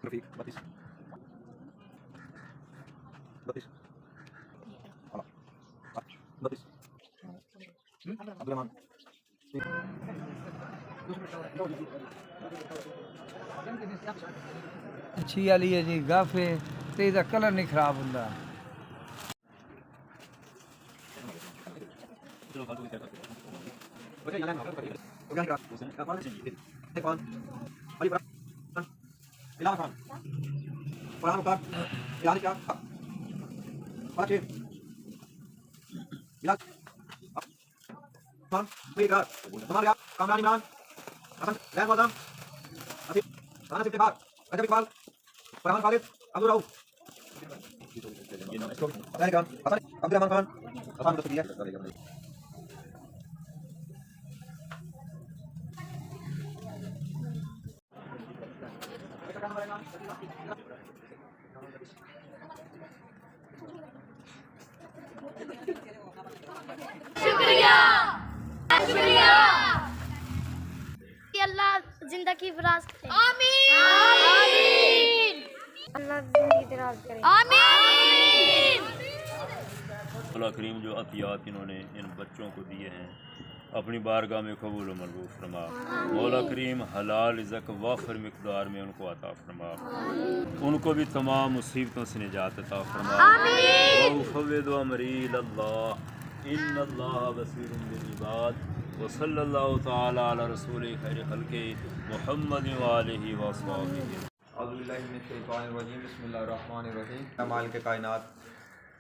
रफीक 32 32 32 अब्दुलरहमान अच्छी वाली है जी गफ है तो इसका कलर नहीं खराब होता। शुक्रिया शुक्रिया। अल्लाह जिंदगी दराज करे। आमीन आमीन। अल्लाह जिंदगी दराज करे। आमीन। मौला करीम जो अतियात इन्होंने इन बच्चों को दिए हैं अपनी बारगाह में कबूल मंजूर फरमा। मौला करीम हलाल रिज़्क़ वाफिर मिक़दार में उनको अता फरमा। उनको भी तमाम मुसीबतों से निजात अता फरमा। वफ़व्विदु अमरी इलल्लाह इन्नल्लाह बसीरुम बिल इबाद व सल्लल्लाहु तआला अला रसूलिल खैरि खल्क़ि मुहम्मद व आलिहि व अस्हाबिहि। औज़ु बिल्लाहि मिनश शैतानिर रजीम बिस्मिल्लाहिर रहमानिर रहीम। मालिक कायनात,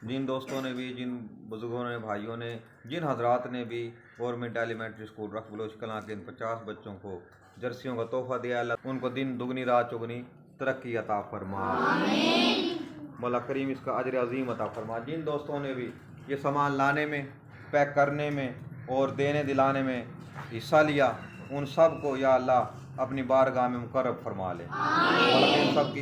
जिन दोस्तों ने भी, जिन बुज़ुर्गों ने, भाइयों ने, जिन हजरात ने भी गवर्नमेंट एलिमेंट्री स्कूल रख बलोच कलां के इन 50 बच्चों को जर्सियों का तोहफ़ा दिया, अल्लाह उनको दिन दुगनी रात चुगनी तरक्की अता फरमा। मौला करीम इसका अजर अज़ीम अता फरमा। जिन दोस्तों ने भी ये सामान लाने में, पैक करने में और देने दिलाने में हिस्सा लिया, उन सब को या अल्लाह अपनी बारगाह में मुकर्रब फरमा ले। मौला करीम सब की